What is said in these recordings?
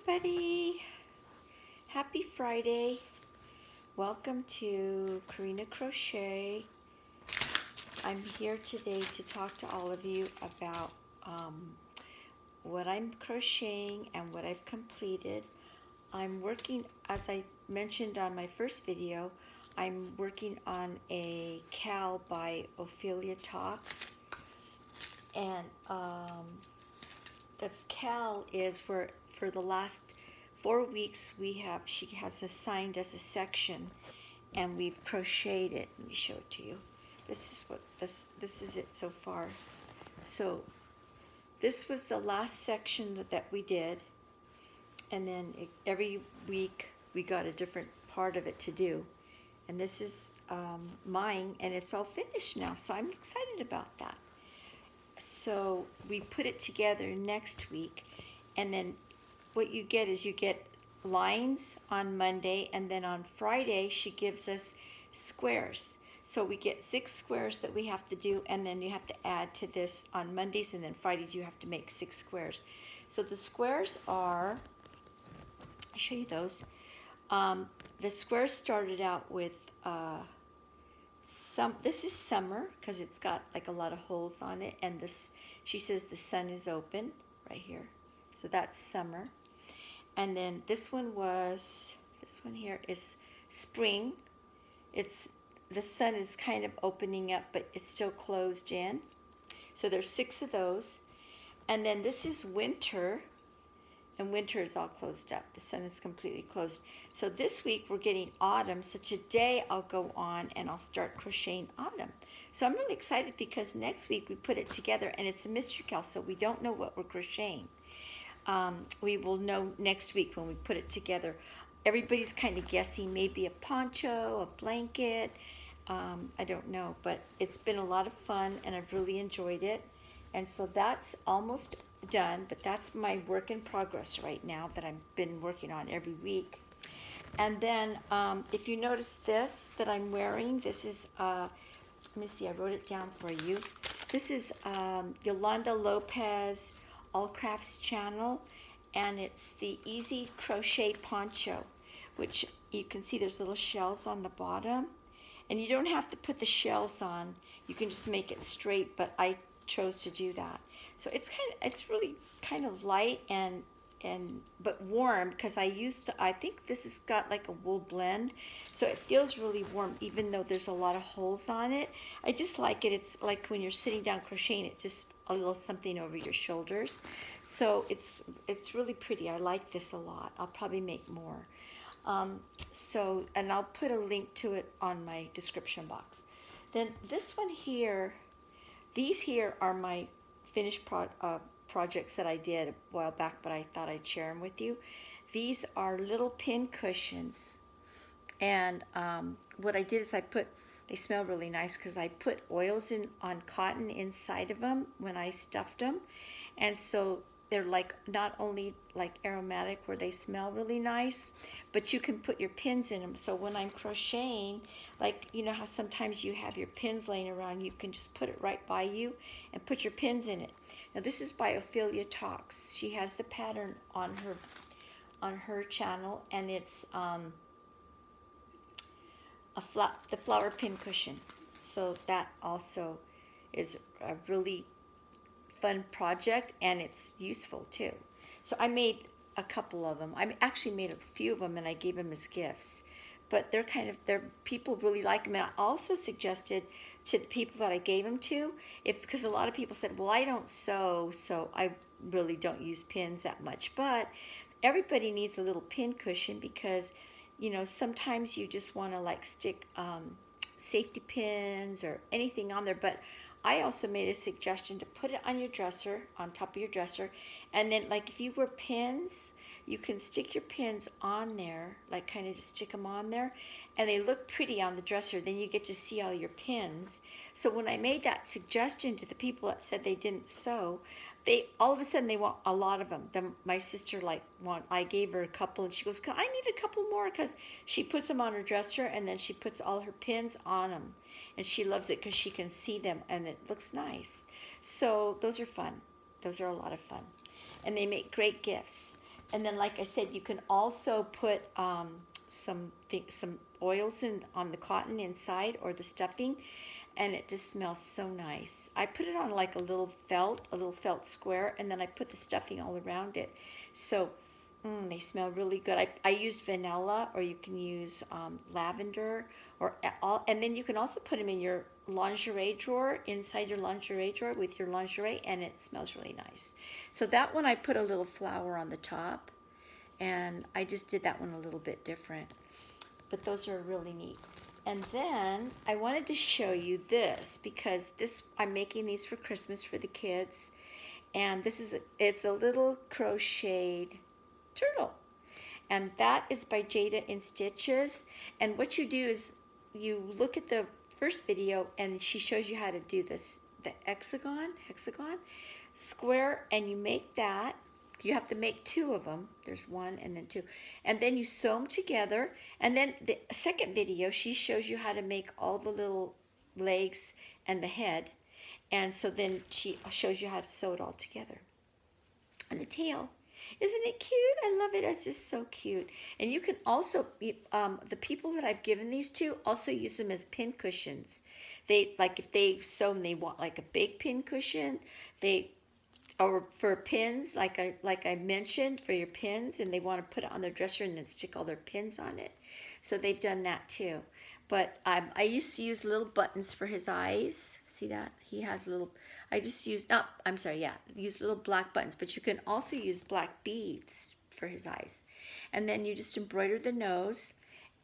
everybody. Happy Friday. Welcome to Friday Crochet. I'm here today to talk to all of you about what I'm crocheting and what I've completed. I'm working, as I mentioned on my first video, I'm working on a cowl by Ophelia Talks. And the cowl is where for the last 4 weeks she has assigned us a section and we've crocheted it. Let me show it to you. This is it so far. So this was the last section that we did, and then every week we got a different part of it to do. And this is mine, and it's all finished now, so I'm excited about that. So we put it together next week, and then what you get is you get lines on Monday, and then on Friday she gives us squares. So we get 6 squares that we have to do, and then you have to add to this on Mondays, and then Fridays you have to make 6 squares. So the squares are, I'll show you those. The squares started out with this is summer because it's got like a lot of holes on it, and this, she says the sun is open right here, so that's summer. And then this one here is spring. It's the sun is kind of opening up, but it's still closed in. So there's 6 of those. And then this is winter, and winter is all closed up. The sun is completely closed. So this week we're getting autumn. So today I'll go on and I'll start crocheting autumn. So I'm really excited because next week we put it together, and it's a mystery cowl, so we don't know what we're crocheting. We will know next week when we put it together. Everybody's kind of guessing, maybe a poncho, a blanket. I don't know, but it's been a lot of fun and I've really enjoyed it. And so that's almost done, but that's my work in progress right now that I've been working on every week. And then if you notice this that I'm wearing, this is, let me see, I wrote it down for you. This is Yolanda Lopez All Crafts channel, and it's the Easy Crochet Poncho, which you can see there's little shells on the bottom, and you don't have to put the shells on, you can just make it straight, but I chose to do that. So it's really kind of light and but warm, because I think this has got like a wool blend, so it feels really warm even though there's a lot of holes on it. I just like it. It's like when you're sitting down crocheting, it just a little something over your shoulders. So it's really pretty. I like this a lot. I'll probably make more. And I'll put a link to it on my description box. Then this one here, these here are my finished projects that I did a while back, but I thought I'd share them with you. These are little pin cushions, and what I did is they smell really nice because I put oils on cotton inside of them when I stuffed them, and so they're like not only like aromatic where they smell really nice, but you can put your pins in them. So when I'm crocheting, like, you know how sometimes you have your pins laying around, you can just put it right by you and put your pins in it. Now this is by Ophelia Talks. She has the pattern on her channel, and it's the flower pin cushion. So that also is a really fun project, and it's useful too. So I made a couple of them. I actually made a few of them, and I gave them as gifts. But people really like them. And I also suggested to the people that I gave them to, because a lot of people said, well, I don't sew, so I really don't use pins that much. But everybody needs a little pin cushion, because, you know, sometimes you just want to like stick safety pins or anything on there. But I also made a suggestion to put it on your dresser, on top of your dresser, and then like if you wear pins, you can stick your pins on there, like kind of just stick them on there, and they look pretty on the dresser. Then you get to see all your pins. So when I made that suggestion to the people that said they didn't sew, they all of a sudden they want a lot of them. Then my sister I gave her a couple, and she goes, I need a couple more, because she puts them on her dresser and then she puts all her pins on them, and she loves it because she can see them and it looks nice. So those are fun. Those are a lot of fun, and they make great gifts. And then, like I said, you can also put some oils on the cotton inside or the stuffing, and it just smells so nice. I put it on like a little felt square, and then I put the stuffing all around it. So they smell really good. I used vanilla, or you can use lavender, or all, and then you can also put them in your lingerie drawer, inside your lingerie drawer with your lingerie, and it smells really nice. So that one I put a little flower on the top, and I just did that one a little bit different. But those are really neat. And then I wanted to show you this, because this, I'm making these for Christmas for the kids, and it's a little crocheted turtle, and that is by Jada in Stitches. And what you do is you look at the first video, and she shows you how to do this, the hexagon square, and you make that. You have to make two of them. There's one and then two, and then you sew them together. And then the second video, she shows you how to make all the little legs and the head, and so then she shows you how to sew it all together. And the tail, isn't it cute? I love it. It's just so cute. And you can also, the people that I've given these to also use them as pin cushions. They, like, if they sew and they want like a big pin cushion, or for pins, like I mentioned, for your pins, and they want to put it on their dresser and then stick all their pins on it. So they've done that too. But I used to use little buttons for his eyes. See that? He has little, I just used, use little black buttons, but you can also use black beads for his eyes. And then you just embroider the nose,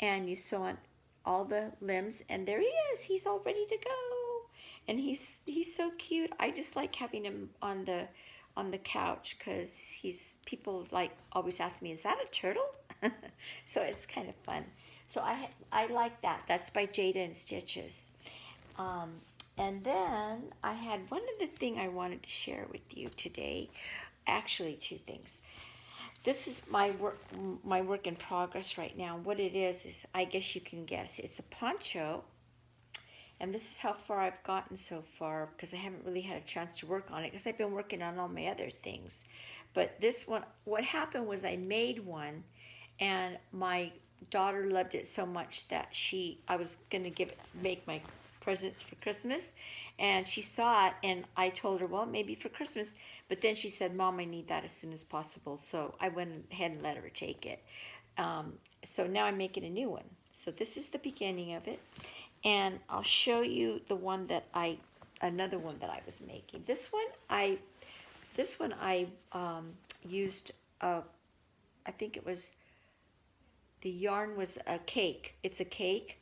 and you sew on all the limbs, and there he is. He's all ready to go. And he's so cute. I just like having him on the couch, because people like always ask me, is that a turtle? So it's kind of fun. So I like that. That's by Jada in Stitches. And then I had one other thing I wanted to share with you today. Actually, two things. This is my work in progress right now. What it is I guess you can guess. It's a poncho. And this is how far I've gotten so far, because I haven't really had a chance to work on it, because I've been working on all my other things. But this one, what happened was I made one, and my daughter loved it so much that I was going to make my presents for Christmas, and she saw it, and I told her, well, maybe for Christmas. But then she said, Mom, I need that as soon as possible. So I went ahead and let her take it. So now I'm making a new one. So this is the beginning of it. And I'll show you another one that I was making. This one I used, I think it was, the yarn was a cake. It's a cake,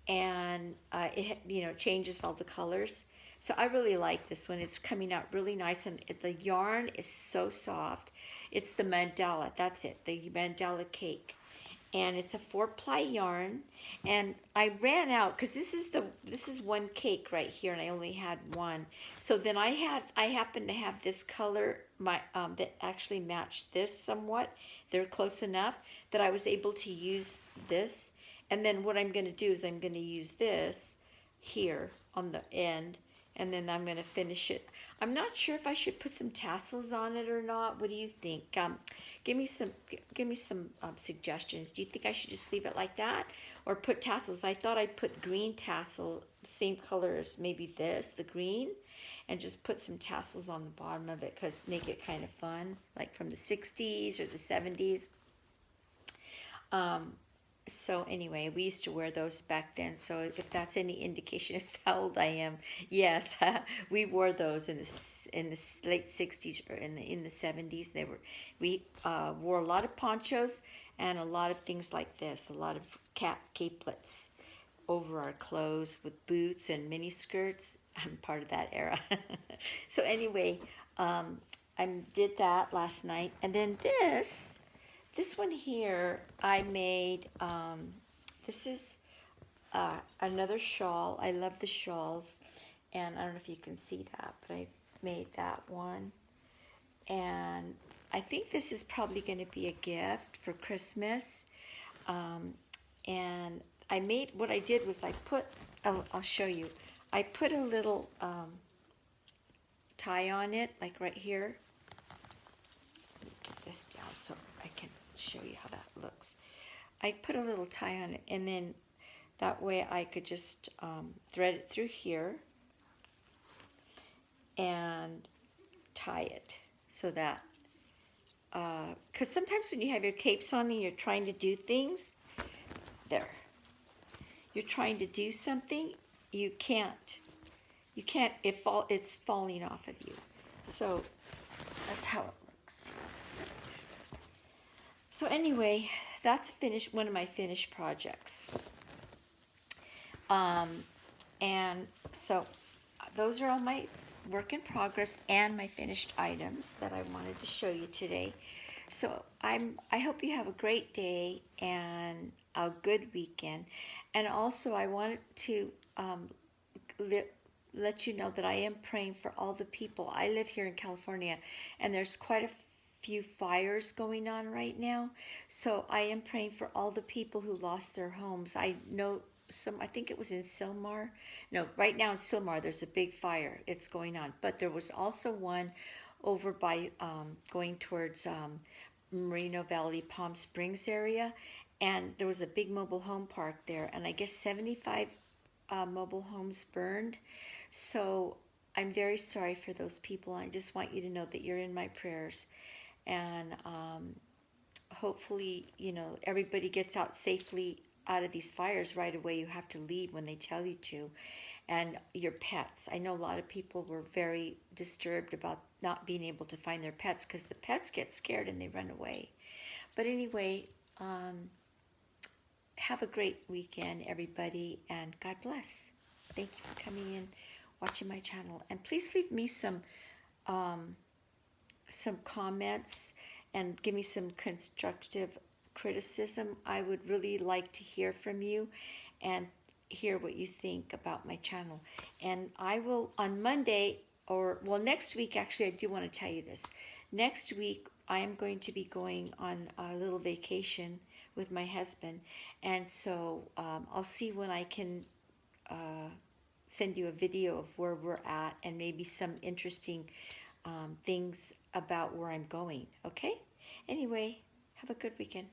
and it changes all the colors. So I really like this one. It's coming out really nice, and the yarn is so soft. It's the mandala. That's it, the mandala cake. And it's a 4-ply yarn, and I ran out, because this is one cake right here, and I only had one. So then I happened to have this color that actually matched this somewhat. They're close enough that I was able to use this. And then what I'm going to do is I'm going to use this here on the end, and then I'm going to finish it. I'm not sure if I should put some tassels on it or not. What do you think? Give me some suggestions. Do you think I should just leave it like that, or put tassels? I thought I'd put green tassel, the same color as maybe this, the green, and just put some tassels on the bottom of it, make it kind of fun, like from the 60s or the 70s. So anyway, we used to wear those back then. So if that's any indication as to how old I am, yes, we wore those in the late 60s or in the 70s. We wore a lot of ponchos and a lot of things like this, a lot of capelets over our clothes with boots and mini skirts. I'm part of that era. So anyway, I did that last night, and then this one here, I made, this is another shawl. I love the shawls, and I don't know if you can see that, but I made that one. And I think this is probably going to be a gift for Christmas. And what I did was I'll show you. I put a little tie on it, like right here. this down so I can show you how that looks. I put a little tie on it, and then that way I could just thread it through here and tie it so that, because sometimes when you have your capes on and you're trying to do things, there, you're trying to do something, you can't, it's falling off of you. So that's how it looks. So anyway, that's one of my finished projects. And so those are all my work in progress and my finished items that I wanted to show you today. So I hope you have a great day and a good weekend. And also I wanted to let you know that I am praying for all the people. I live here in California, and there's quite a few fires going on right now. So I am praying for all the people who lost their homes. I know I think it was in Silmar. No, right now in Silmar, there's a big fire. It's going on. But there was also one over by going towards Merino Valley, Palm Springs area. And there was a big mobile home park there. And I guess 75 mobile homes burned. So I'm very sorry for those people. I just want you to know that you're in my prayers. And hopefully, everybody gets out safely out of these fires right away. You have to leave when they tell you to. And your pets. I know a lot of people were very disturbed about not being able to find their pets because the pets get scared and they run away. But anyway, have a great weekend, everybody, and God bless. Thank you for coming in, watching my channel. And please leave me some comments and give me some constructive criticism. I would really like to hear from you and hear what you think about my channel. And I will, on Monday, next week, actually, I do want to tell you this. Next week, I am going to be going on a little vacation with my husband. And so I'll see when I can send you a video of where we're at and maybe some interesting things about where I'm going. Okay? Anyway, have a good weekend.